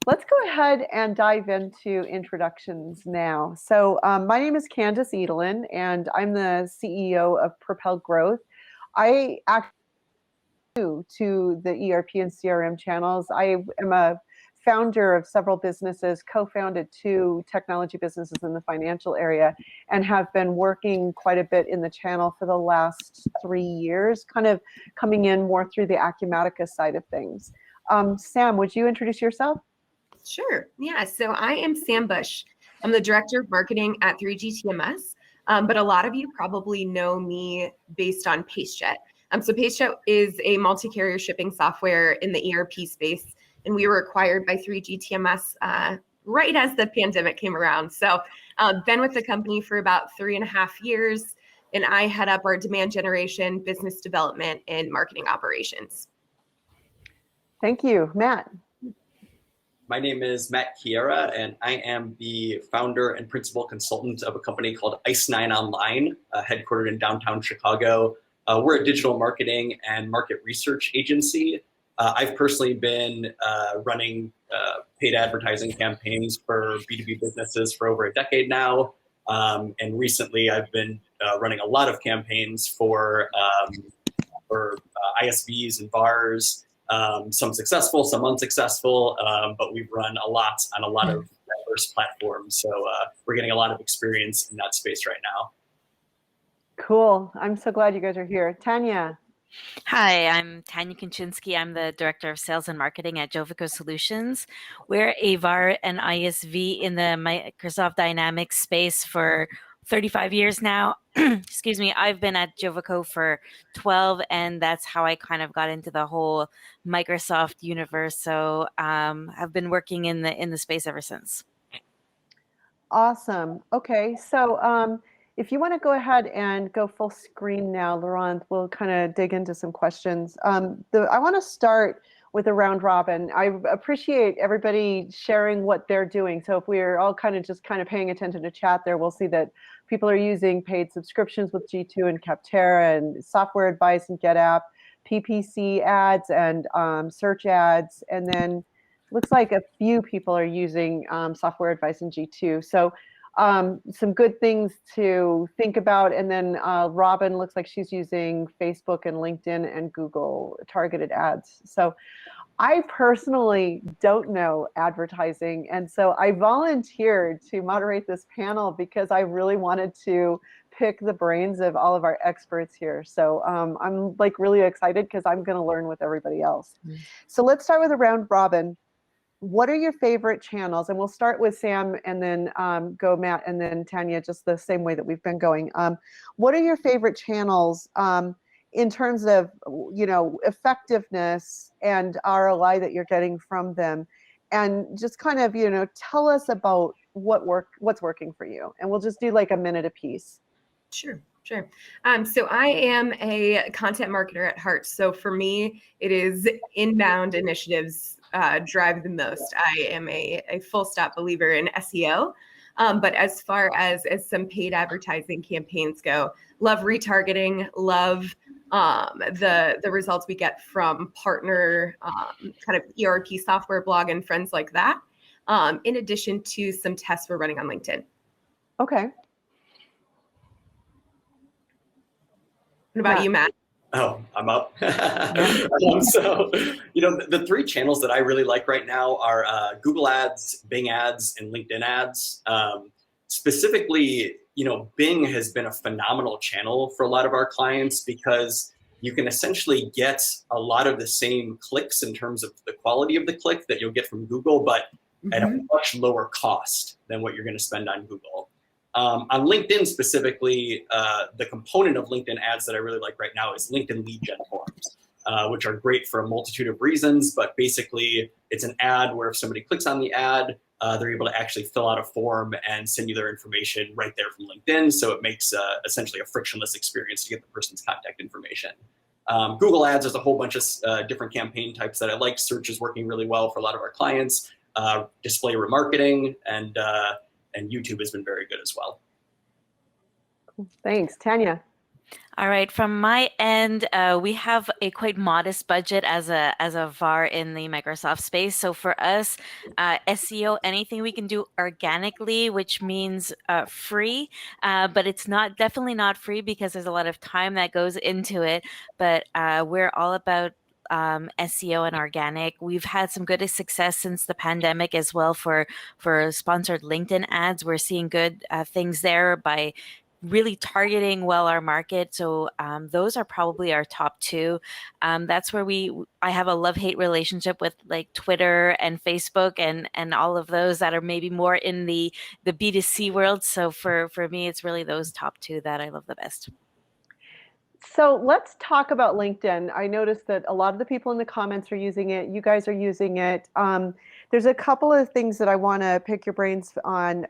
let's go ahead and dive into introductions now. So my name is Candyce Edelen, and I'm the CEO of PropelGrowth. I actually new to the ERP and CRM channels. I am a founder of several businesses, co-founded 2 technology businesses in the financial area, and have been working quite a bit in the channel for the last 3 years, kind of coming in more through the Acumatica side of things. Sam, would you introduce yourself? Sure. Yeah. So I am Sam Bush. I'm the director of marketing at 3GTMS, but a lot of you probably know me based on PaceJet. So PaceJet is a multi-carrier shipping software in the ERP space, and we were acquired by 3GTMS right as the pandemic came around. So been with the company for about 3.5 years, and I head up our demand generation, business development, and marketing operations. Thank you. Matt. My name is Matt Chiera, and I am the founder and principal consultant of a company called Ice9 Online, headquartered in downtown Chicago. We're a digital marketing and market research agency. I've personally been running paid advertising campaigns for B2B businesses for over a decade now. And recently I've been running a lot of campaigns for ISVs and VARs, some successful, some unsuccessful, but we've run a lot on a lot of diverse platforms. So we're getting a lot of experience in that space right now. Cool. I'm so glad you guys are here. Tania. Hi, I'm Tania Konczynski. I'm the Director of Sales and Marketing at JOVACO Solutions. We're a VAR and ISV in the Microsoft Dynamics space for 35 years now. Excuse me. I've been at JOVACO for 12, and that's how I kind of got into the whole Microsoft universe. So I've been working in the space ever since. Awesome. Okay, so if you want to go ahead and go full screen now, Laurent, we'll kind of dig into some questions. I want to start with a round robin. I appreciate everybody sharing what they're doing. So if we're all kind of paying attention to chat there, we'll see that people are using paid subscriptions with G2 and Capterra, and software advice and GetApp, PPC ads and search ads, and then looks like a few people are using software advice in G2. So some good things to think about. And then Robin looks like she's using Facebook and LinkedIn and Google targeted ads. So I personally don't know advertising. And so I volunteered to moderate this panel because I really wanted to pick the brains of all of our experts here. So I'm like really excited because I'm going to learn with everybody else. So let's start with a round robin. What are your favorite channels? And we'll start with Sam and then go Matt and then Tania, just the same way that we've been going. What are your favorite channels in terms of, effectiveness and ROI that you're getting from them? And just kind of, tell us about what's working for you. And we'll just do like a minute apiece. Sure. So I am a content marketer at heart. So for me, it is inbound initiatives drive the most. I am a full stop believer in SEO. But as far as some paid advertising campaigns go, love retargeting, love the results we get from partner kind of ERP software blog and friends like that, in addition to some tests we're running on LinkedIn. Okay. What about you, Matt? Oh, I'm up. So, the 3 channels that I really like right now are Google Ads, Bing Ads, and LinkedIn Ads. Specifically, Bing has been a phenomenal channel for a lot of our clients because you can essentially get a lot of the same clicks in terms of the quality of the click that you'll get from Google, but at a much lower cost than what you're going to spend on Google. On LinkedIn specifically, the component of LinkedIn ads that I really like right now is LinkedIn lead gen forms, which are great for a multitude of reasons. But basically, it's an ad where if somebody clicks on the ad, they're able to actually fill out a form and send you their information right there from LinkedIn. So it makes essentially a frictionless experience to get the person's contact information. Google Ads, there's a whole bunch of different campaign types that I like. Search is working really well for a lot of our clients. Display remarketing and YouTube has been very good as well. Thanks. Tania? All right, from my end, we have a quite modest budget as a VAR in the Microsoft space. So for us, SEO, anything we can do organically, which means free, but it's definitely not free because there's a lot of time that goes into it. But we're all about SEO and organic. We've had some good success since the pandemic as well for sponsored LinkedIn ads. We're seeing good things there by really targeting well our market. So those are probably our top two. That's where I have a love-hate relationship with like Twitter and Facebook and all of those that are maybe more in the B2C world. So for me, it's really those top two that I love the best. So let's talk about LinkedIn. I noticed that a lot of the people in the comments are using it. You guys are using it. There's a couple of things that I want to pick your brains on.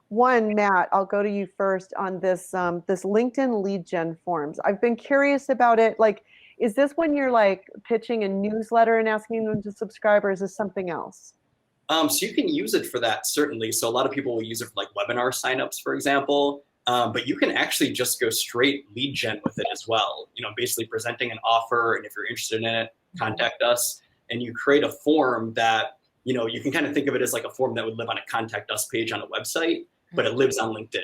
One, Matt, I'll go to you first on this this LinkedIn lead gen forms. I've been curious about it. Like, is this when you're like pitching a newsletter and asking them to subscribe, or is this something else? So you can use it for that, certainly. So a lot of people will use it for like webinar signups, for example. But you can actually just go straight lead gen with it as well. You know, basically presenting an offer, and if you're interested in it, contact us. And you create a form that, you know, you can kind of think of it as like a form that would live on a contact us page on a website, but it lives on LinkedIn.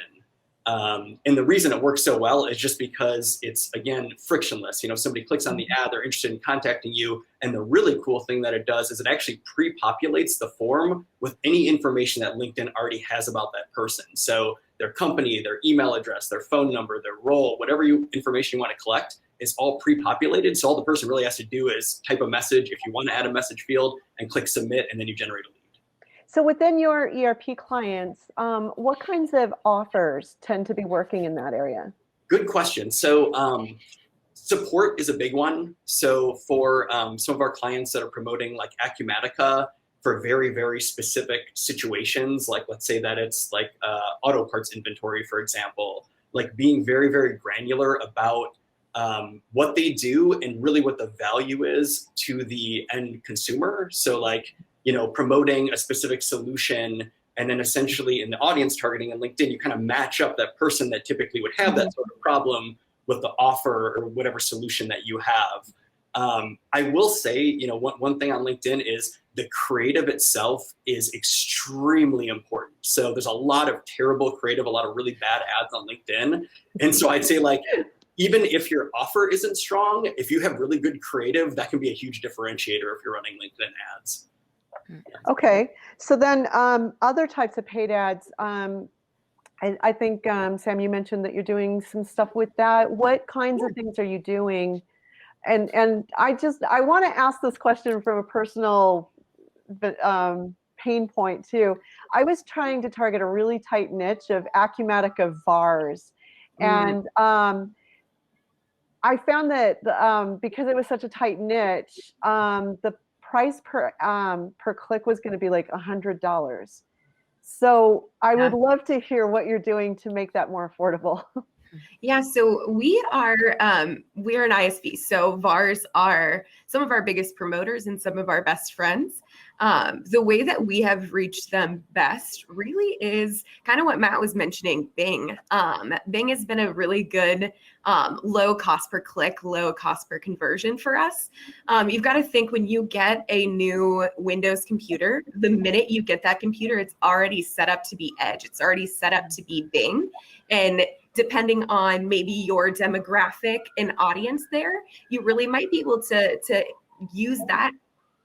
And the reason it works so well is just because it's, again, frictionless. You know, somebody clicks on the ad, they're interested in contacting you. And the really cool thing that it does is it actually pre-populates the form with any information that LinkedIn already has about that person. So their company, their email address, their phone number, their role, whatever information you want to collect is all pre-populated. So all the person really has to do is type a message if you want to add a message field and click submit, and then you generate a lead. So within your ERP clients, what kinds of offers tend to be working in that area? Good question. So support is a big one. So for some of our clients that are promoting like Acumatica for very, very specific situations, like let's say that it's like auto parts inventory, for example, like being very, very granular about what they do and really what the value is to the end consumer. So like, you know, promoting a specific solution, and then essentially in the audience targeting in LinkedIn, you kind of match up that person that typically would have that sort of problem with the offer or whatever solution that you have. I will say, you know, one thing on LinkedIn is the creative itself is extremely important. So there's a lot of terrible creative, a lot of really bad ads on LinkedIn. And so I'd say like, even if your offer isn't strong, if you have really good creative, that can be a huge differentiator if you're running LinkedIn ads. Okay, so then other types of paid ads, I think, Sam, you mentioned that you're doing some stuff with that. What kinds of things are you doing? And I want to ask this question from a personal pain point too. I was trying to target a really tight niche of Acumatica VARs. And I found that because it was such a tight niche, the price per click was going to be like $100. So I would love to hear what you're doing to make that more affordable. Yeah, so we're an ISV. So VARs are some of our biggest promoters and some of our best friends. The way that we have reached them best really is kind of what Matt was mentioning, Bing. Bing has been a really good low cost per click, low cost per conversion for us. You've got to think when you get a new Windows computer, the minute you get that computer, it's already set up to be Edge. It's already set up to be Bing. And depending on maybe your demographic and audience there, you really might be able to use that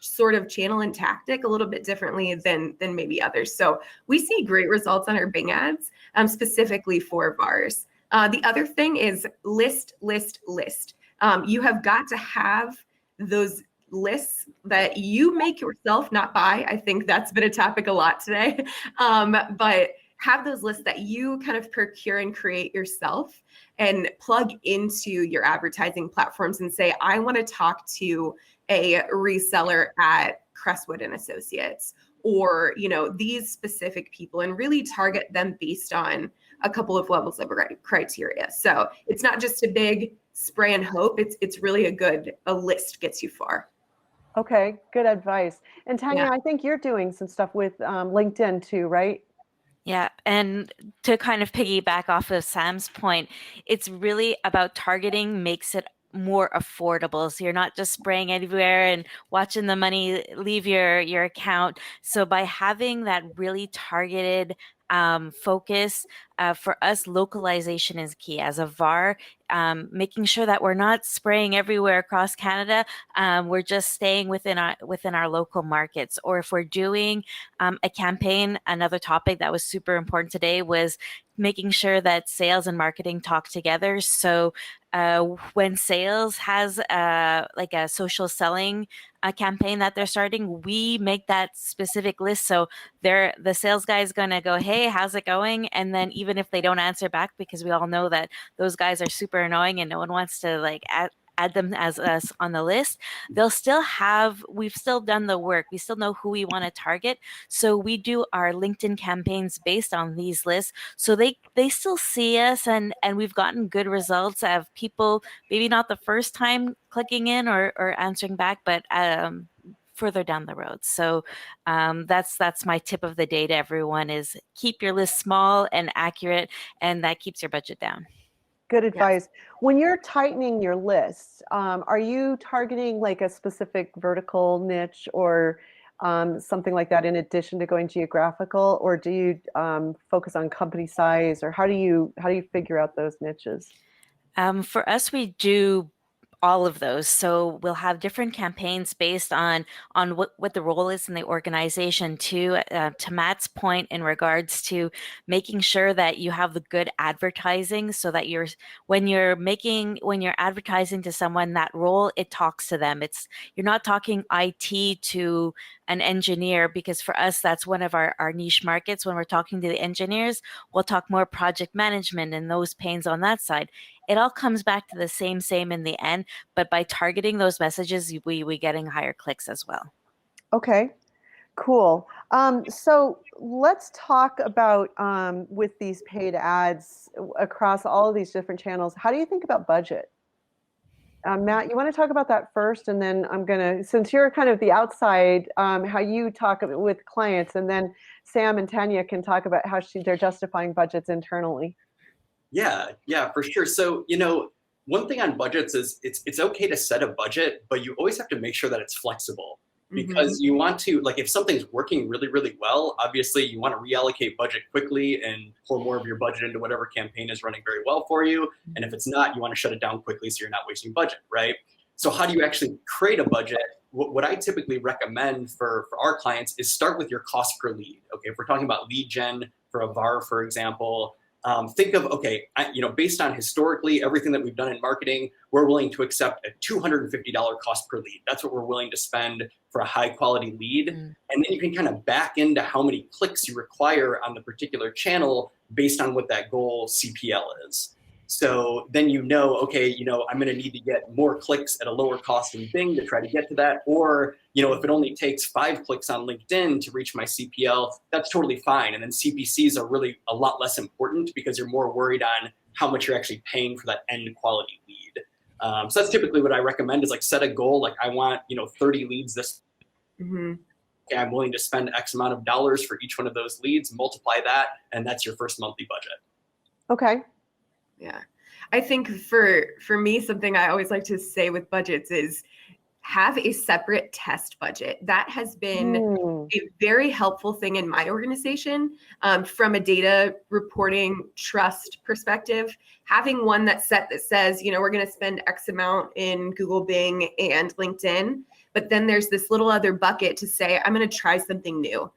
sort of channel and tactic a little bit differently than maybe others. So we see great results on our Bing ads, specifically for VARs. The other thing is list. You have got to have those lists that you make yourself, not buy. I think that's been a topic a lot today. But have those lists that you kind of procure and create yourself and plug into your advertising platforms and say, I want to talk to a reseller at Crestwood and Associates, or, you know, these specific people, and really target them based on a couple of levels of criteria. So it's not just a big spray and hope. It's really a list gets you far. Okay, good advice. And Tania, I think you're doing some stuff with LinkedIn too, right? Yeah, and to kind of piggyback off of Sam's point, it's really about targeting makes it more affordable. So you're not just spraying everywhere and watching the money leave your account. So by having that really targeted focus, for us, localization is key. As a VAR, making sure that we're not spraying everywhere across Canada. We're just staying within our local markets. Or if we're doing a campaign, another topic that was super important today was making sure that sales and marketing talk together. So when sales has like a social selling campaign that they're starting, we make that specific list. So the sales guy is going to go, hey, how's it going? And then even if they don't answer back, because we all know that those guys are super annoying and no one wants to like add them as us on the list, we've still done the work. We still know who we want to target. So we do our LinkedIn campaigns based on these lists. So they still see us, and we've gotten good results of people, maybe not the first time clicking in or answering back, but further down the road. So that's my tip of the day to everyone is keep your list small and accurate, and that keeps your budget down. Good advice. When you're tightening your lists, are you targeting like a specific vertical niche or something like that in addition to going geographical, or do you focus on company size, or how do you figure out those niches? For us, we do all of those. So we'll have different campaigns based on what the role is in the organization. To Matt's point in regards to making sure that you have the good advertising, so that when you're advertising to someone, that role, it talks to them. You're not talking IT to an engineer, because for us that's one of our niche markets. When we're talking to the engineers, we'll talk more project management and those pains on that side. It all comes back to the same in the end, but by targeting those messages, we getting higher clicks as well. Okay, cool. So let's talk about with these paid ads across all of these different channels, how do you think about budget? Matt, you want to talk about that first, and then I'm gonna, since you're kind of the outside, how you talk with clients, and then Sam and Tania can talk about how they're justifying budgets internally. Yeah, for sure. So, one thing on budgets is it's okay to set a budget, but you always have to make sure that it's flexible, because you want to, like, if something's working really, really well, obviously you want to reallocate budget quickly and pour more of your budget into whatever campaign is running very well for you. And if it's not, you want to shut it down quickly so you're not wasting budget, right? So how do you actually create a budget? What I typically recommend for our clients is start with your cost per lead. Okay, if we're talking about lead gen for a VAR, for example, think of, okay, based on historically everything that we've done in marketing, we're willing to accept a $250 cost per lead. That's what we're willing to spend for a high quality lead. And then you can kind of back into how many clicks you require on the particular channel based on what that goal CPL is. So then okay, I'm going to need to get more clicks at a lower cost in Bing to try to get to that. Or, if it only takes 5 clicks on LinkedIn to reach my CPL, that's totally fine. And then CPCs are really a lot less important, because you're more worried on how much you're actually paying for that end quality lead. So that's typically what I recommend, is like set a goal. Like I want, 30 leads this. Okay, I'm willing to spend X amount of dollars for each one of those leads, multiply that, and that's your first monthly budget. Okay. Yeah. I think for me, something I always like to say with budgets is have a separate test budget. That has been a very helpful thing in my organization, from a data reporting trust perspective. Having one that's set that says, we're going to spend X amount in Google, Bing, and LinkedIn, but then there's this little other bucket to say, I'm going to try something new.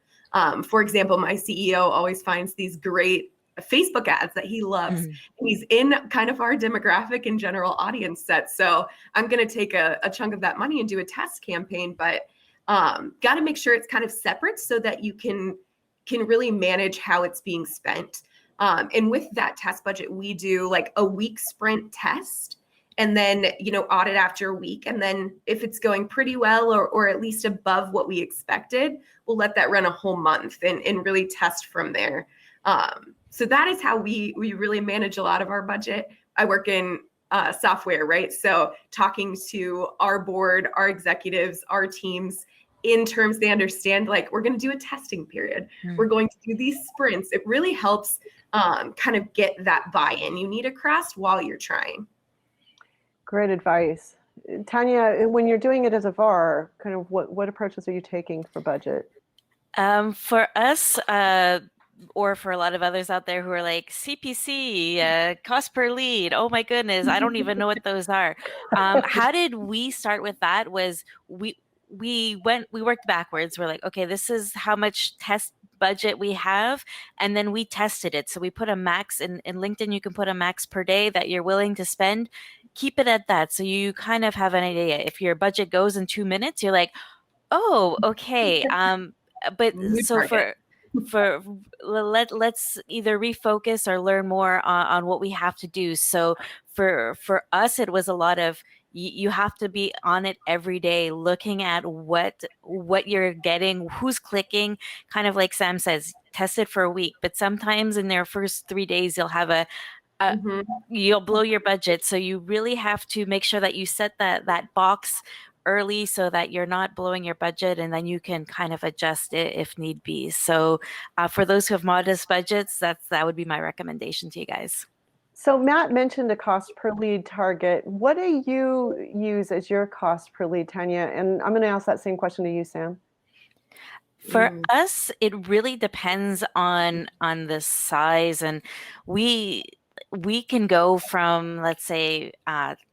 For example, my CEO always finds these great Facebook ads that he loves. And he's in kind of our demographic and general audience set. So I'm going to take a chunk of that money and do a test campaign, but got to make sure it's kind of separate so that you can really manage how it's being spent. And with that test budget, we do like a week sprint test, and then, audit after a week. And then if it's going pretty well, or at least above what we expected, we'll let that run a whole month and really test from there. So that is how we really manage a lot of our budget. I work in software, right? So talking to our board, our executives, our teams, in terms they understand, like, we're going to do a testing period. We're going to do these sprints. It really helps kind of get that buy-in you need across while you're trying. Great advice. Tania, when you're doing it as a VAR, kind of what approaches are you taking for budget? For us, or for a lot of others out there who are like CPC, cost per lead. Oh my goodness, I don't even know what those are. How did we start with that? Was we worked backwards. We're like, okay, this is how much test budget we have, and then we tested it. So we put a max in LinkedIn. You can put a max per day that you're willing to spend. Keep it at that, so you kind of have an idea. If your budget goes in 2 minutes, you're like, oh, okay. But so let's either refocus or learn more on what we have to do. So for us, it was a lot of you have to be on it every day, looking at what you're getting, who's clicking. Kind of like Sam says, test it for a week. But sometimes in their first 3 days, you'll have you'll blow your budget. So you really have to make sure that you set that box early so that you're not blowing your budget, and then you can kind of adjust it if need be. So for those who have modest budgets, that would be my recommendation to you guys. So Matt mentioned a cost per lead target. What do you use as your cost per lead, Tania? And I'm going to ask that same question to you, Sam. For us, it really depends on the size, and we can go from, let's say,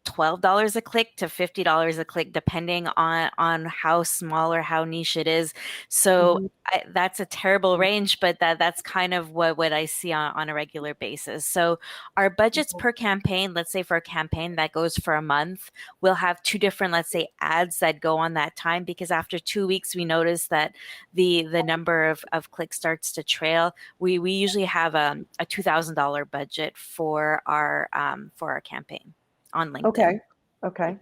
$12 a click to $50 a click, depending on how small or how niche it is. So that's a terrible range, but that's kind of what I see on a regular basis. So our budgets per campaign, let's say for a campaign that goes for a month, we'll have 2 different, let's say, ads that go on that time, because after 2 weeks, we notice that the number of clicks starts to trail. We usually have a $2,000 budget for our campaign on LinkedIn. Okay.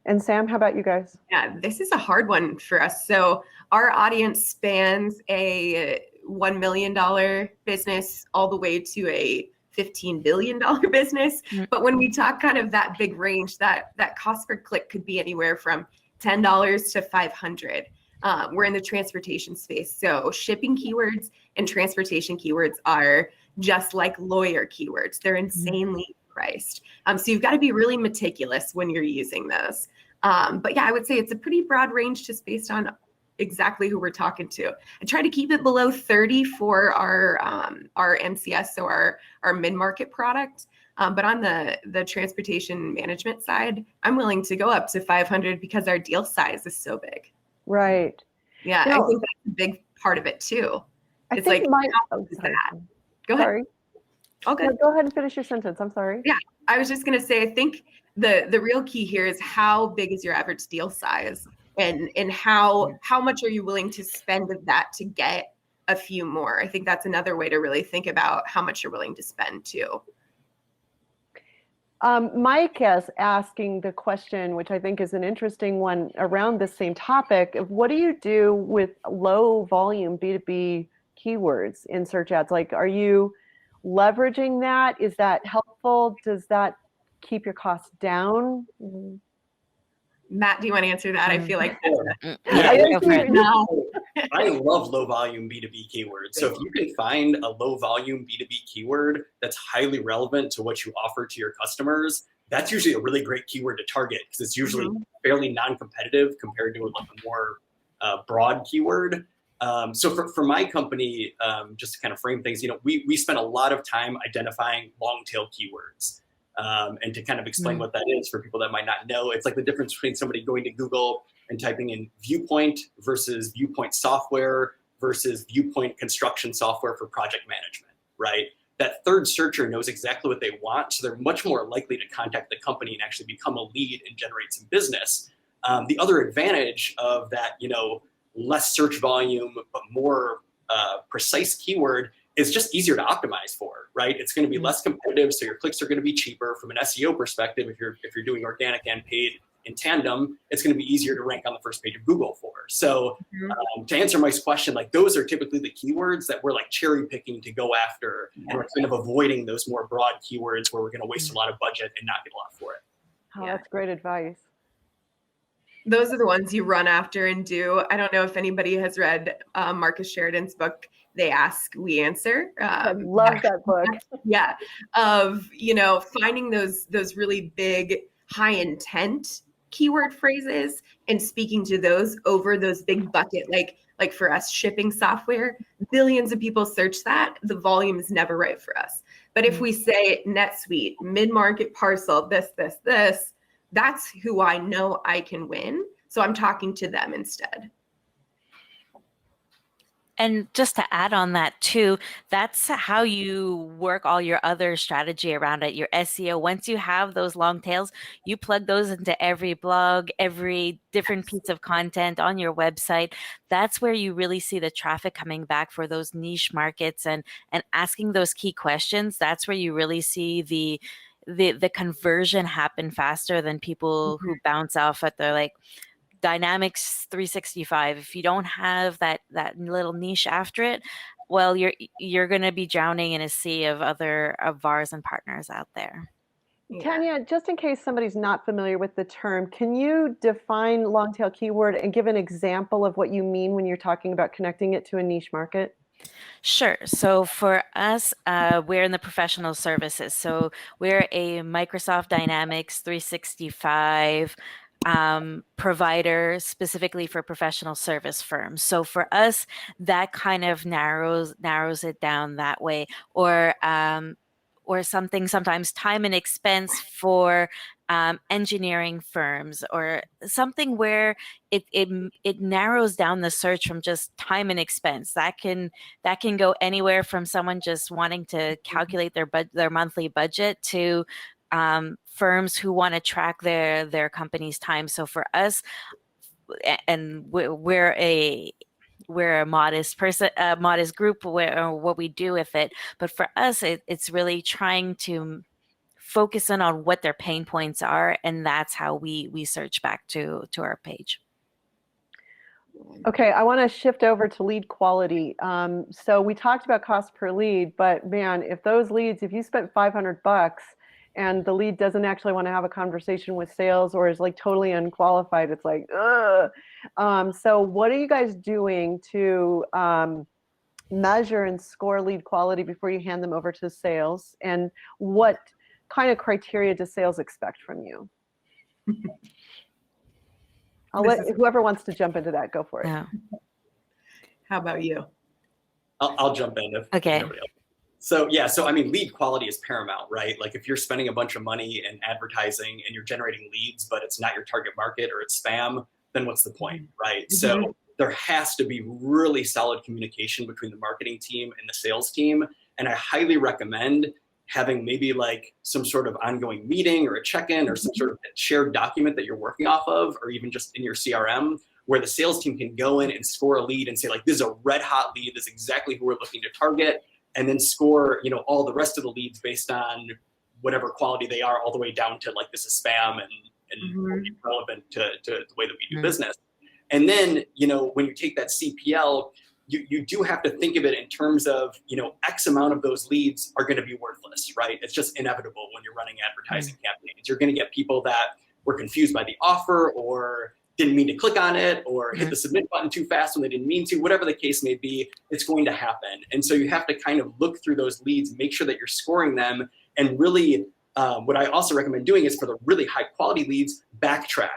And Sam, how about you guys? Yeah, this is a hard one for us. So our audience spans a $1 million business all the way to a $15 billion business. But when we talk kind of that big range, that cost per click could be anywhere from $10 to $500. We're in the transportation space. So shipping keywords and transportation keywords are just like lawyer keywords. They're insanely priced. So you've got to be really meticulous when you're using those. But yeah, I would say it's a pretty broad range just based on exactly who we're talking to. I try to keep it below 30 for our MCS, so our mid-market product. But on the transportation management side, I'm willing to go up to 500 because our deal size is so big. Right. Yeah, I think that's a big part of it too. It's like, Go ahead. Sorry. Okay. No, go ahead and finish your sentence. I'm sorry. Yeah, I was just going to say, I think the real key here is how big is your average deal size, and how much are you willing to spend of that to get a few more? I think that's another way to really think about how much you're willing to spend too. Mike is asking the question, which I think is an interesting one around this same topic. What do you do with low volume B2B keywords in search ads? Like, are you leveraging that? Is that helpful? Does that keep your costs down? Matt, do you want to answer that? I feel like I love low volume B2B keywords. So if you can find a low volume B2B keyword that's highly relevant to what you offer to your customers, that's usually a really great keyword to target, because it's usually fairly non-competitive compared to like a more broad keyword. So for my company, just to kind of frame things, we spend a lot of time identifying long tail keywords. And to kind of explain what that is for people that might not know, it's like the difference between somebody going to Google and typing in viewpoint versus viewpoint software versus viewpoint construction software for project management, right? That third searcher knows exactly what they want, so they're much more likely to contact the company and actually become a lead and generate some business. The other advantage of that, less search volume but more precise keyword is just easier to optimize for, right? It's going to be less competitive, so your clicks are going to be cheaper from an SEO perspective. If you're doing organic and paid in tandem, it's going to be easier to rank on the first page of Google for. So to answer Mike's question, like those are typically the keywords that we're like cherry picking to go after, and we're kind of avoiding those more broad keywords where we're going to waste a lot of budget and not get a lot for it. Oh, that's great advice. Those are the ones you run after and do. I don't know if anybody has read Marcus Sheridan's book, They Ask, We Answer. I love that book. Yeah. Of, finding those really big, high intent keyword phrases and speaking to those over those big bucket, like for us, shipping software, billions of people search that. The volume is never right for us. But if we say NetSuite, mid-market parcel, this, that's who I know I can win. So I'm talking to them instead. And just to add on that too, that's how you work all your other strategy around it, your SEO. Once you have those long tails, you plug those into every blog, every different piece of content on your website. That's where you really see the traffic coming back for those niche markets and asking those key questions. That's where you really see the conversion happen faster than people who bounce off at the Dynamics 365. If you don't have that little niche after it, well, you're going to be drowning in a sea of other VARs and partners out there. Yeah. Tania, just in case somebody's not familiar with the term, can you define long tail keyword and give an example of what you mean when you're talking about connecting it to a niche market? Sure. So for us, we're in the professional services. So we're a Microsoft Dynamics 365 provider specifically for professional service firms. So for us, that kind of narrows it down that way, or something sometimes time and expense for engineering firms, or something where it narrows down the search from just time and expense. That can go anywhere from someone just wanting to calculate their monthly budget to firms who want to track their company's time. So for us, and we're a modest group, what we do with it. But for us, it's really trying to focus in on what their pain points are, and that's how we search back to our page. Okay, I want to shift over to lead quality. So we talked about cost per lead, but man, if you spent $500 and the lead doesn't actually want to have a conversation with sales or is like totally unqualified, it's like, ugh. So what are you guys doing to measure and score lead quality before you hand them over to sales? And what kind of criteria does sales expect from you? I'll let whoever wants to jump into that, go for it. Yeah. How about you? I'll jump in if Okay. nobody else. So I mean, lead quality is paramount, right? Like if you're spending a bunch of money in advertising and you're generating leads, but it's not your target market or it's spam, then what's the point, right? Mm-hmm. So there has to be really solid communication between the marketing team and the sales team. And I highly recommend having maybe like some sort of ongoing meeting or a check-in or some sort of shared document that you're working off of, or even just in your CRM, where the sales team can go in and score a lead and say like, this is a red hot lead, this is exactly who we're looking to target, and then score, all the rest of the leads based on whatever quality they are, all the way down to like, this is spam and relevant to the way that we do business. And then, when you take that CPL, you do have to think of it in terms of, X amount of those leads are going to be worthless, right? It's just inevitable when you're running advertising campaigns. You're going to get people that were confused by the offer or didn't mean to click on it or hit the submit button too fast when they didn't mean to, whatever the case may be, it's going to happen. And so you have to kind of look through those leads, make sure that you're scoring them. And really, what I also recommend doing is for the really high quality leads, backtrack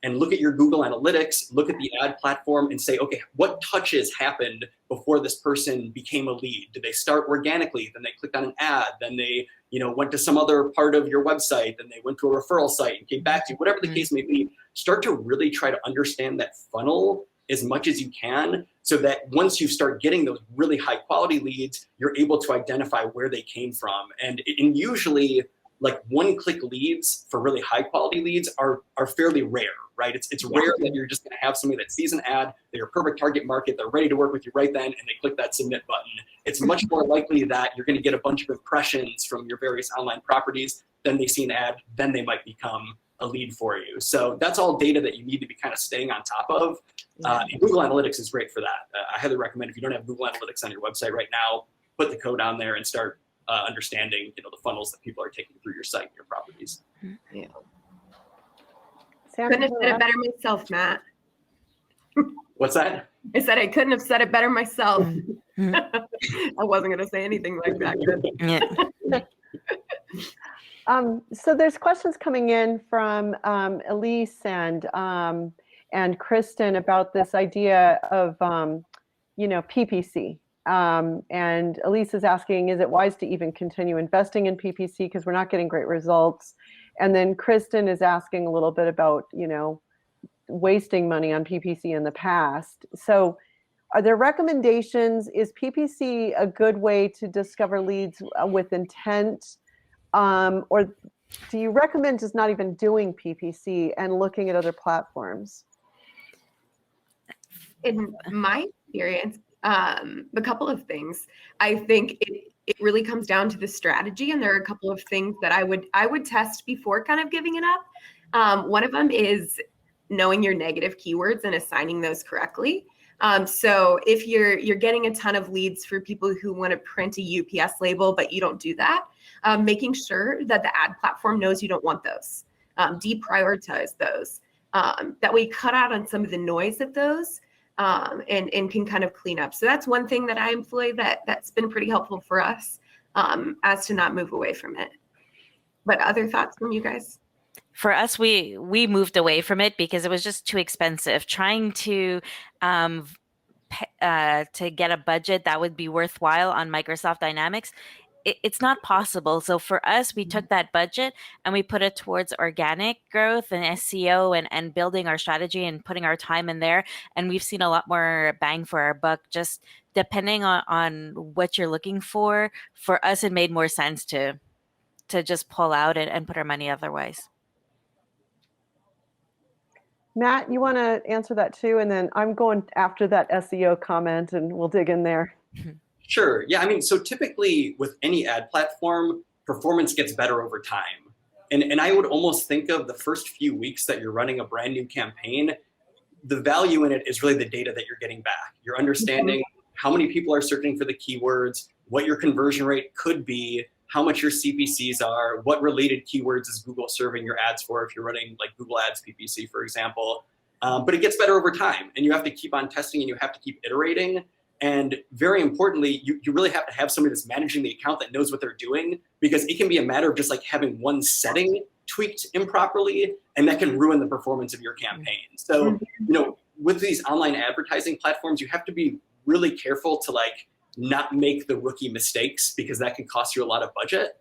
and look at your Google Analytics, look at the ad platform and say, okay, what touches happened before this person became a lead? Did they start organically? Then they clicked on an ad, then they went to some other part of your website, then they went to a referral site and came back to you, whatever the case may be. Start to really try to understand that funnel as much as you can, so that once you start getting those really high quality leads, you're able to identify where they came from. And usually, like one-click leads for really high-quality leads are fairly rare, right? It's rare that you're just going to have somebody that sees an ad, they're a perfect target market, they're ready to work with you right then, and they click that submit button. It's much more likely that you're going to get a bunch of impressions from your various online properties, then they see an ad, then they might become a lead for you. So that's all data that you need to be kind of staying on top of. And Google Analytics is great for that. I highly recommend, if you don't have Google Analytics on your website right now, put the code on there and start understanding, the funnels that people are taking through your site and your properties. Yeah. Sam, Couldn't have said it better myself, Matt. What's that? I said I couldn't have said it better myself. Mhm. I wasn't going to say anything like that. Yeah. So there's questions coming in from Elise and Kristen about this idea of PPC. And Elise is asking, is it wise to even continue investing in PPC because we're not getting great results? And then Kristen is asking a little bit about wasting money on PPC in the past. So are there recommendations? Is PPC a good way to discover leads with intent? Or do you recommend just not even doing PPC and looking at other platforms? In my experience, a couple of things. I think it really comes down to the strategy, and there are a couple of things that I would test before kind of giving it up. One of them is knowing your negative keywords and assigning those correctly. So if you're getting a ton of leads for people who want to print a UPS label, but you don't do that, making sure that the ad platform knows you don't want those, deprioritize those. That way cut out on some of the noise of those, and can kind of clean up. So that's one thing that I employ that's been pretty helpful for us, as to not move away from it. But other thoughts from you guys? For us, we moved away from it because it was just too expensive. Trying to get a budget that would be worthwhile on Microsoft Dynamics, it's not possible. So for us, we took that budget and we put it towards organic growth and SEO and building our strategy and putting our time in there. And we've seen a lot more bang for our buck, just depending on what you're looking for. For us, it made more sense to just pull out and put our money otherwise. Matt, you want to answer that too? And then I'm going after that SEO comment and we'll dig in there. Sure. Yeah. I mean, so typically with any ad platform, performance gets better over time. And I would almost think of the first few weeks that you're running a brand new campaign, the value in it is really the data that you're getting back. You're understanding how many people are searching for the keywords, what your conversion rate could be, how much your CPCs are, what related keywords is Google serving your ads for if you're running like Google Ads PPC, for example. But it gets better over time, and you have to keep on testing and you have to keep iterating. And very importantly, you really have to have somebody that's managing the account that knows what they're doing, because it can be a matter of just like having one setting tweaked improperly, and that can ruin the performance of your campaign. So, with these online advertising platforms, you have to be really careful to like not make the rookie mistakes, because that can cost you a lot of budget.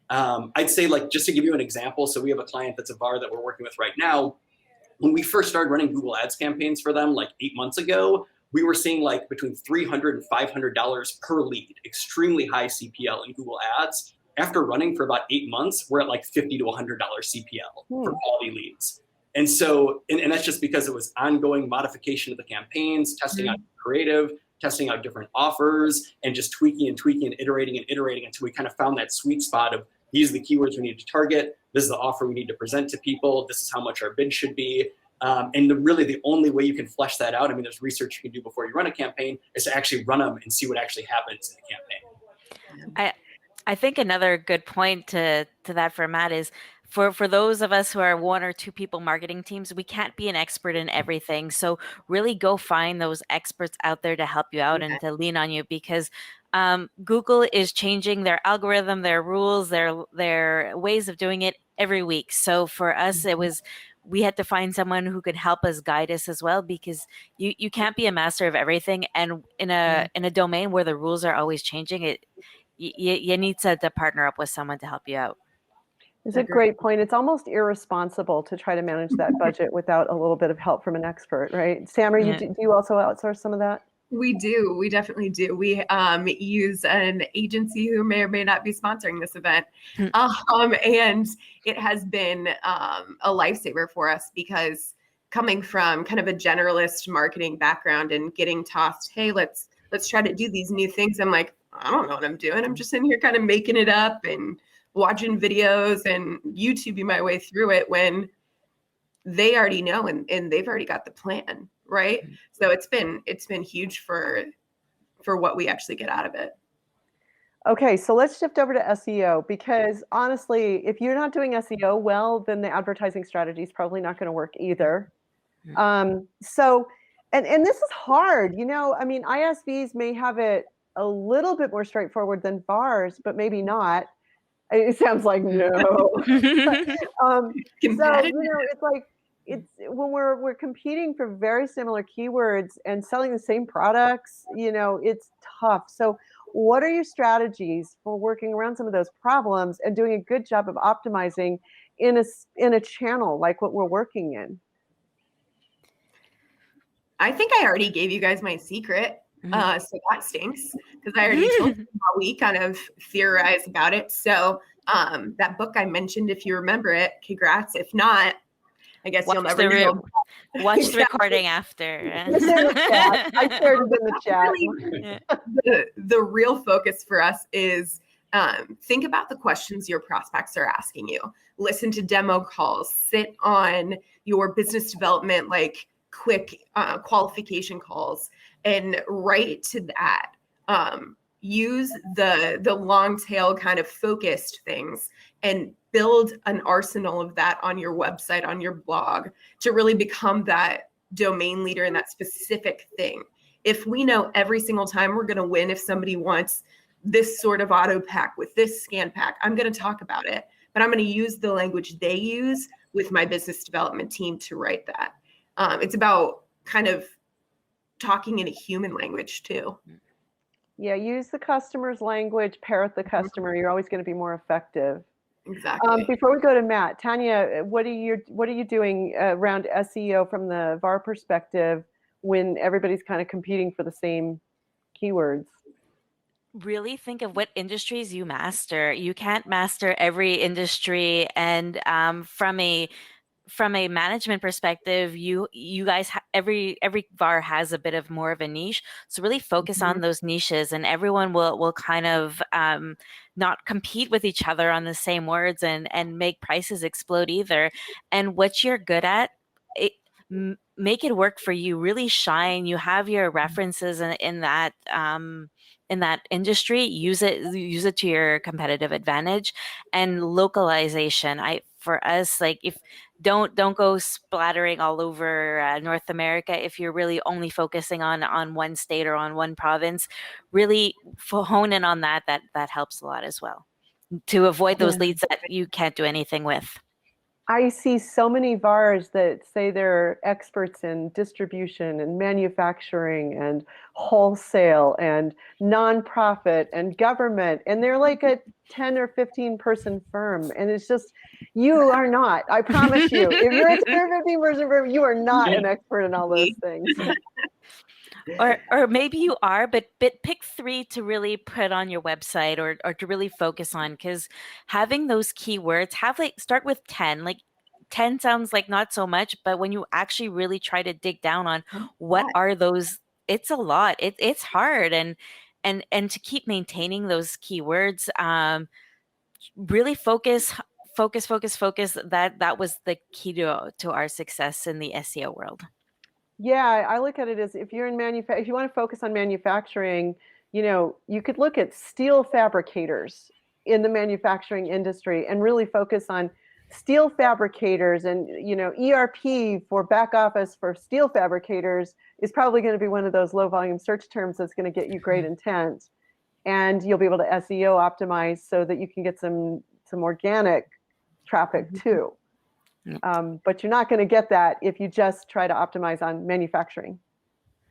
I'd say, like, just to give you an example, so we have a client that's a VAR that we're working with right now. When we first started running Google Ads campaigns for them like 8 months ago, we were seeing like between $300 and $500 per lead, extremely high CPL in Google Ads. After running for about 8 months, we're at like $50 to $100 CPL for quality leads. And so, and that's just because it was ongoing modification of the campaigns, testing out creative, testing out different offers, and just tweaking and iterating until we kind of found that sweet spot of these are the keywords we need to target. This is the offer we need to present to people. This is how much our bid should be. And really the only way you can flesh that out, I mean, there's research you can do before you run a campaign, is to actually run them and see what actually happens in the campaign. I think another good point to that for Matt is for those of us who are 1 or 2 people marketing teams, we can't be an expert in everything. So really go find those experts out there to help you out and to lean on you, because Google is changing their algorithm, their rules, their ways of doing it every week. So for us, we had to find someone who could help us, guide us as well, because you can't be a master of everything. And in a domain where the rules are always changing, you need to partner up with someone to help you out. It's a great point. It's almost irresponsible to try to manage that budget without a little bit of help from an expert, right? Sam, do you also outsource some of that? We do. We definitely do. We use an agency who may or may not be sponsoring this event. And it has been a lifesaver for us, because coming from kind of a generalist marketing background and getting tossed, hey, let's try to do these new things. I'm like, I don't know what I'm doing. I'm just in here kind of making it up and watching videos and YouTubing my way through it, when they already know and they've already got the plan, right? So it's been huge for what we actually get out of it. Okay, so let's shift over to SEO, because honestly, if you're not doing SEO well, then the advertising strategy is probably not going to work either. So, and this is hard, you know, I mean, ISVs may have it a little bit more straightforward than VARs, but maybe not. It sounds like no. So, you know, it's like, it's when we're competing for very similar keywords and selling the same products, you know, it's tough. So what are your strategies for working around some of those problems and doing a good job of optimizing in a channel like what we're working in? I think I already gave you guys my secret. So that stinks, because I already told you how we kind of theorize about it. So that book I mentioned, if you remember it, congrats. If not, I guess you'll never know. Watch the recording after. It's in the chat. I shared it in the chat. Really, the real focus for us is think about the questions your prospects are asking you. Listen to demo calls. Sit on your business development, like quick qualification calls, and write to that. Use the long tail kind of focused things and build an arsenal of that on your website, on your blog, to really become that domain leader in that specific thing. If we know every single time we're going to win, if somebody wants this sort of auto pack with this scan pack, I'm going to talk about it, but I'm going to use the language they use with my business development team to write that. It's about kind of talking in a human language too. Yeah, use the customer's language, parrot the customer. You're always going to be more effective. Exactly. Before we go to Matt, Tania, what are you doing around SEO from the VAR perspective when everybody's kind of competing for the same keywords? Really think of what industries you master. You can't master every industry, and from a management perspective, you guys every VAR has a bit of more of a niche, so really focus on those niches, and everyone will kind of not compete with each other on the same words and make prices explode either. And what you're good at, make it work for you. Really shine. You have your references in that industry. Use it to your competitive advantage. And localization, for us, like, if don't go splattering all over North America. If you're really only focusing on one state or on one province, really hone in on that helps a lot as well, to avoid those leads that you can't do anything with. I see so many VARs that say they're experts in distribution and manufacturing and wholesale and nonprofit and government, and they're like a 10 or 15 person firm. And it's just, you are not, I promise you, if you're a 10 or 15 person firm, you are not an expert in all those things. Or maybe you are, but pick 3 to really put on your website or to really focus on, because having those keywords, start with 10. Like 10 sounds like not so much, but when you actually really try to dig down on what are those, it's a lot. It's hard, and to keep maintaining those keywords, really focus. That was the key to our success in the SEO world. Yeah, I look at it as, if you're in if you want to focus on manufacturing, you know, you could look at steel fabricators in the manufacturing industry and really focus on steel fabricators. And, you know, ERP for back office for steel fabricators is probably going to be one of those low volume search terms that's going to get you great intent. And you'll be able to SEO optimize so that you can get some organic traffic too. But you're not going to get that if you just try to optimize on manufacturing.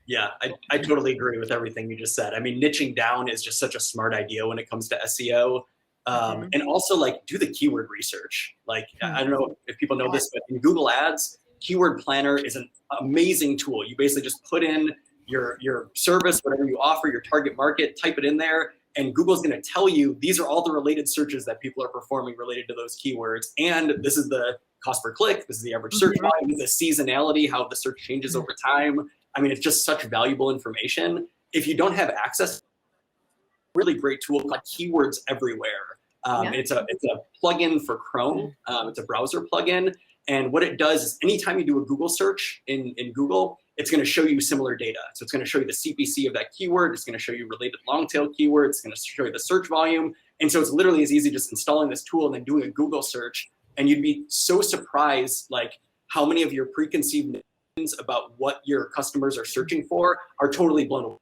Yeah, I totally agree with everything you just said. I mean, niching down is just such a smart idea when it comes to SEO. And also, like, do the keyword research. Like, I don't know if people know this, but in Google Ads, Keyword Planner is an amazing tool. You basically just put in your service, whatever you offer, your target market, type it in there, and Google's going to tell you these are all the related searches that people are performing related to those keywords. And this is the cost per click. This is the average search volume, the seasonality, how the search changes over time. I mean, it's just such valuable information. If you don't have access, really great tool called Keywords Everywhere. It's a plugin for Chrome. It's a browser plugin. And what it does is anytime you do a Google search in Google, it's going to show you similar data. So it's going to show you the CPC of that keyword. It's going to show you related long tail keywords. It's going to show you the search volume. And so it's literally as easy just installing this tool and then doing a Google search. And you'd be so surprised like how many of your preconceived notions about what your customers are searching for are totally blown away.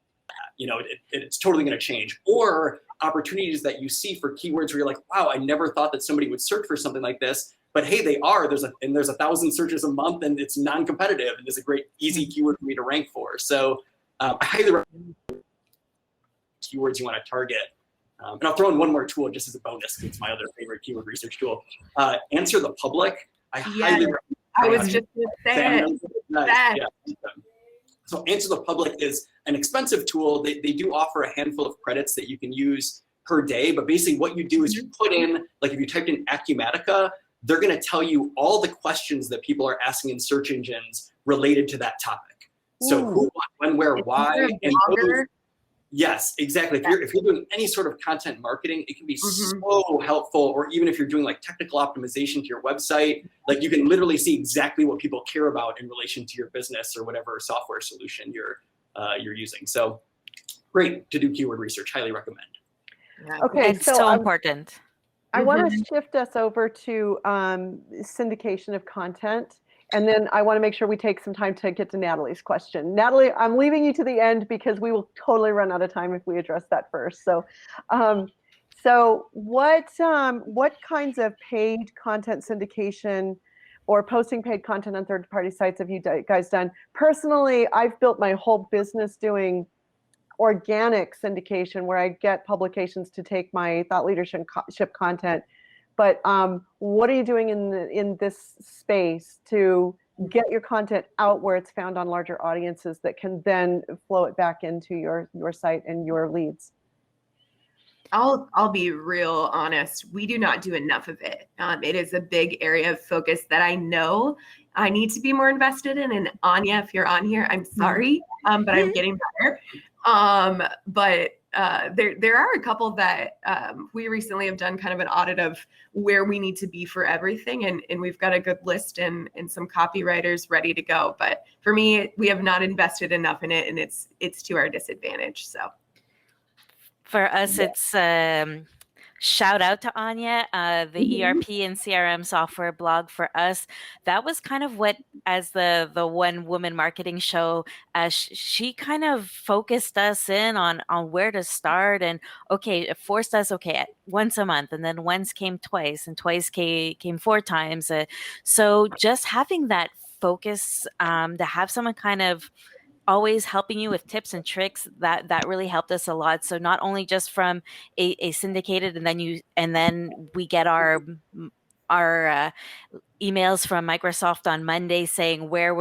You know, it's totally going to change. Or opportunities that you see for keywords where you're like, wow, I never thought that somebody would search for something like this. But hey, they are. There's 1,000 searches a month, and it's non-competitive, and it's a great, easy keyword for me to rank for. So I highly recommend keywords you want to target. And I'll throw in one more tool just as a bonus, because it's my other favorite keyword research tool. Answer the Public. I highly recommend. I was just going to say it. Nice. Yeah. So Answer the Public is an expensive tool. They do offer a handful of credits that you can use per day. But basically what you do is you put in, like if you typed in Acumatica, they're going to tell you all the questions that people are asking in search engines related to that topic. So who, what, when, where, why. And those, yes, exactly. If you're doing any sort of content marketing, it can be so helpful. Or even if you're doing like technical optimization to your website, like you can literally see exactly what people care about in relation to your business or whatever software solution you're using. So great to do keyword research. Highly recommend. Okay, it's so important. I want to shift us over to syndication of content. And then I want to make sure we take some time to get to Natalie's question. Natalie, I'm leaving you to the end because we will totally run out of time if we address that first. So, what kinds of paid content syndication or posting paid content on third-party sites have you guys done? Personally, I've built my whole business doing organic syndication where I get publications to take my thought leadership content. But what are you doing in this space to get your content out where it's found on larger audiences that can then flow it back into your site and your leads? I'll be real honest. We do not do enough of it. It is a big area of focus that I know I need to be more invested in. And Anya, if you're on here, I'm sorry, but I'm getting better. But there are a couple that we recently have done kind of an audit of where we need to be for everything. And we've got a good list and some copywriters ready to go. But for me, we have not invested enough in it, and it's to our disadvantage. So for us, it's shout out to Anya, the ERP and CRM software blog for us. That was kind of what, as the one woman marketing show, she kind of focused us in on where to start. And it forced us, once a month, and then once came twice, and twice came 4 times. So just having that focus, to have someone kind of always helping you with tips and tricks, that really helped us a lot. So not only just from a syndicated, and then we get our emails from Microsoft on Monday saying where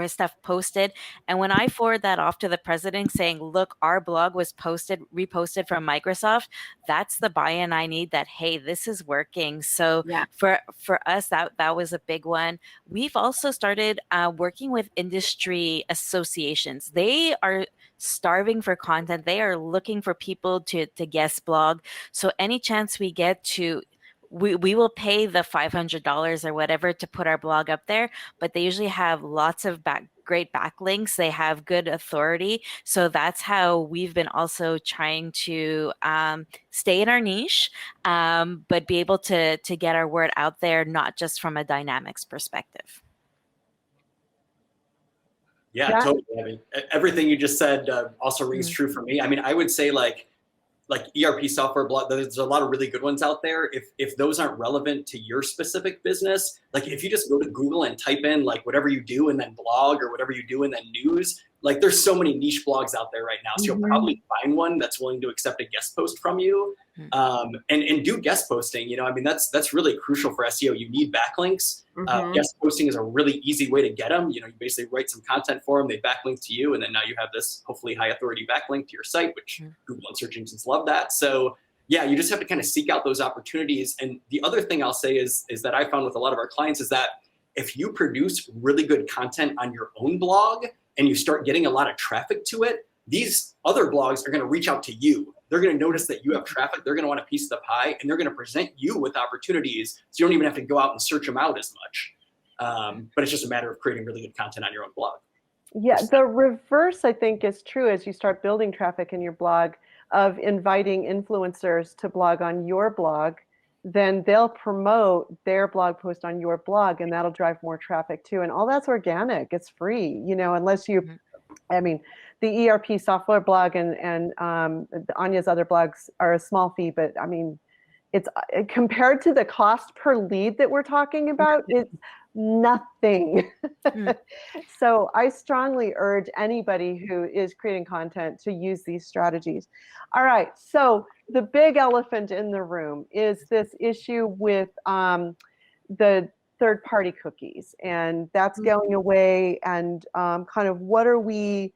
stuff posted. And when I forward that off to the president saying, look, our blog was reposted from Microsoft, that's the buy-in I need that, hey, this is working. So for us, that was a big one. We've also started working with industry associations. They are starving for content. They are looking for people to guest blog. So any chance we get to, we will pay the $500 or whatever to put our blog up there, but they usually have lots of great backlinks. They have good authority. So that's how we've been also trying to stay in our niche, but be able to get our word out there, not just from a dynamics perspective. Yeah, totally. I mean, everything you just said also rings true for me. I mean, I would say like ERP software blog, there's a lot of really good ones out there. If those aren't relevant to your specific business, like if you just go to Google and type in like whatever you do and then blog, or whatever you do and then news, like there's so many niche blogs out there right now. So you'll probably find one that's willing to accept a guest post from you, and do guest posting. You know, I mean, that's really crucial for SEO. You need backlinks. Guest posting is a really easy way to get them. You know, you basically write some content for them, they backlink to you, and then now you have this hopefully high authority backlink to your site, which Google and search engines love that. So yeah, you just have to kind of seek out those opportunities. And the other thing I'll say is that I found with a lot of our clients is that if you produce really good content on your own blog and you start getting a lot of traffic to it, these other blogs are going to reach out to you. They're going to notice that you have traffic. They're going to want a piece of the pie, and they're going to present you with opportunities. So you don't even have to go out and search them out as much. But it's just a matter of creating really good content on your own blog. Yeah, the reverse, I think, is true as you start building traffic in your blog of inviting influencers to blog on your blog, then they'll promote their blog post on your blog, and that'll drive more traffic too. And all that's organic, it's free, unless you, I mean, the ERP software blog and Anya's other blogs are a small fee, but I mean, it's compared to the cost per lead that we're talking about, it's nothing. So I strongly urge anybody who is creating content to use these strategies. All right, so the big elephant in the room is this issue with the third-party cookies, and that's going away, and kind of what are we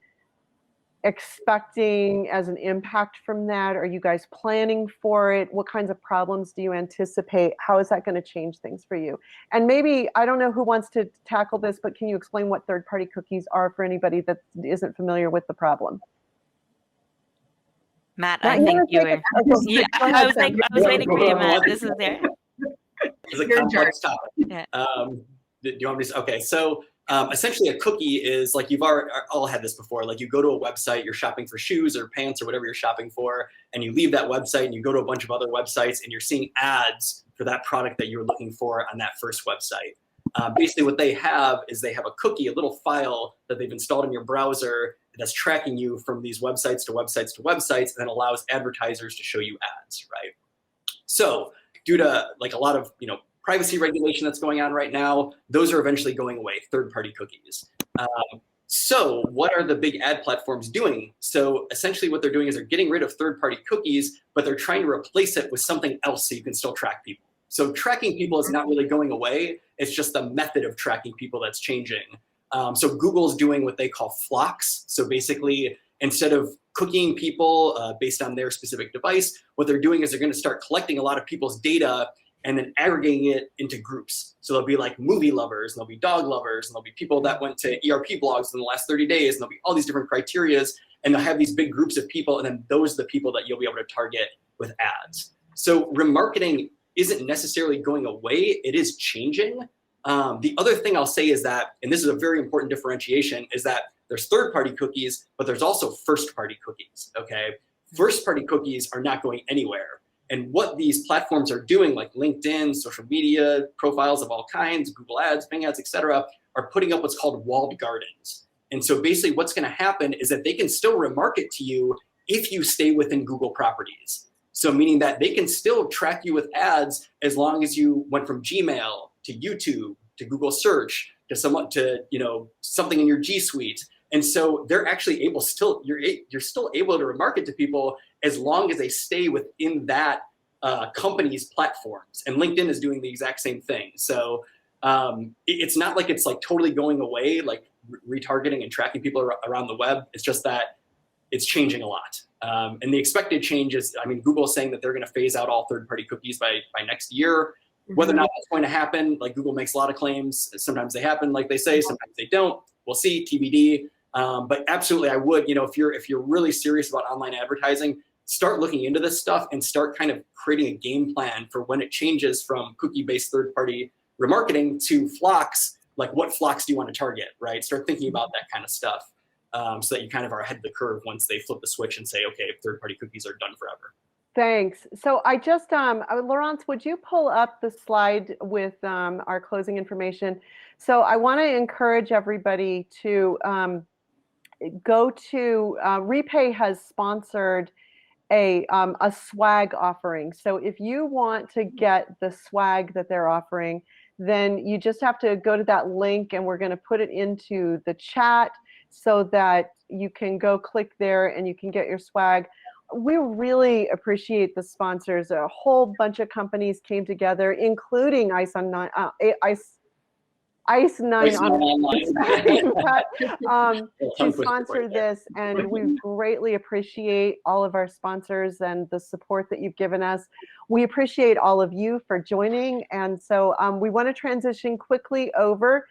expecting as an impact from that? Are you guys planning for it? What kinds of problems do you anticipate? How is that going to change things for you? And maybe, I don't know who wants to tackle this, but can you explain what third-party cookies are for anybody that isn't familiar with the problem? Matt, I think you were. Yeah, I was waiting for you, Matt. This is there. It's a complex topic. Yeah. Do you want me to? Okay, so essentially a cookie is like, you've all had this before. Like, you go to a website, you're shopping for shoes or pants or whatever you're shopping for, and you leave that website and you go to a bunch of other websites and you're seeing ads for that product that you were looking for on that first website. Basically what they have is they have a cookie, a little file that they've installed in your browser that's tracking you from these websites to websites to websites, and then allows advertisers to show you ads, right? So due to like a lot of privacy regulation that's going on right now, those are eventually going away, third-party cookies. So what are the big ad platforms doing? So essentially what they're doing is they're getting rid of third-party cookies, but they're trying to replace it with something else so you can still track people. So tracking people is not really going away. It's just the method of tracking people that's changing. So Google's doing what they call flocks. So basically, instead of cookieing people based on their specific device, what they're doing is they're going to start collecting a lot of people's data and then aggregating it into groups. So there'll be like movie lovers, and there'll be dog lovers, and there'll be people that went to ERP blogs in the last 30 days, and there'll be all these different criterias, and they'll have these big groups of people, and then those are the people that you'll be able to target with ads. So remarketing isn't necessarily going away, it is changing. The other thing I'll say is that, and this is a very important differentiation, is that there's third-party cookies, but there's also first-party cookies, okay? First-party cookies are not going anywhere. And what these platforms are doing, like LinkedIn, social media, profiles of all kinds, Google ads, Bing ads, et cetera, are putting up what's called walled gardens. And so basically what's gonna happen is that they can still remarket to you if you stay within Google properties. So meaning that they can still track you with ads as long as you went from Gmail to YouTube to Google search to something in your G Suite. And so they're actually able you're still able to remarket to people as long as they stay within that company's platforms. And LinkedIn is doing the exact same thing. So it's not like it's like totally going away, like retargeting and tracking people around the web. It's just that it's changing a lot. And the expected change is, I mean, Google is saying that they're going to phase out all third-party cookies by next year. Whether or not that's going to happen, like Google makes a lot of claims. Sometimes they happen, like they say, sometimes they don't. We'll see, TBD. But absolutely, I would, if you're really serious about online advertising, start looking into this stuff and start kind of creating a game plan for when it changes from cookie-based third-party remarketing to flocks. Like, what flocks do you want to target, right? Start thinking about that kind of stuff so that you kind of are ahead of the curve once they flip the switch and say, okay, third-party cookies are done forever. Thanks. So I just, Laurence, would you pull up the slide with our closing information? So I want to encourage everybody to go to, Repay has sponsored a swag offering. So if you want to get the swag that they're offering, then you just have to go to that link, and we're going to put it into the chat so that you can go click there and you can get your swag. We really appreciate the sponsors. A whole bunch of companies came together, including Ice 9 Online to sponsor this, and we greatly appreciate all of our sponsors and the support that you've given us. We appreciate all of you for joining, and so we want to transition quickly over.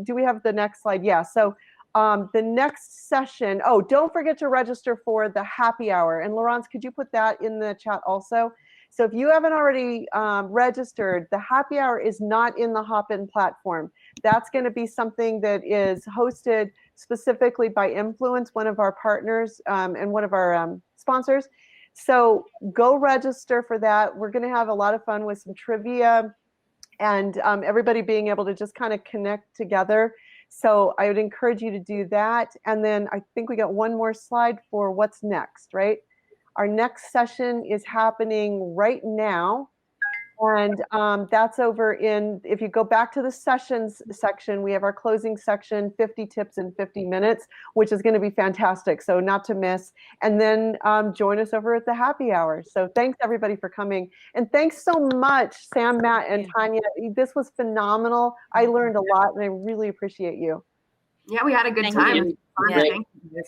Do we have the next slide? Yeah. So the next session, don't forget to register for the happy hour. And Laurence, could you put that in the chat also? So if you haven't already registered, the happy hour is not in the Hopin platform. That's going to be something that is hosted specifically by Influence, one of our partners and one of our sponsors. So go register for that. We're going to have a lot of fun with some trivia and everybody being able to just kind of connect together. So I would encourage you to do that. And then I think we got one more slide for what's next, right? Our next session is happening right now. And that's over in, if you go back to the sessions section, we have our closing section, 50 tips in 50 minutes, which is going to be fantastic. So not to miss. And then join us over at the happy hour. So thanks everybody for coming. And thanks so much, Sam, Matt, and Tania. This was phenomenal. I learned a lot and I really appreciate you. Yeah, we had a good Thank time. you. Fun. Yeah. Thank you.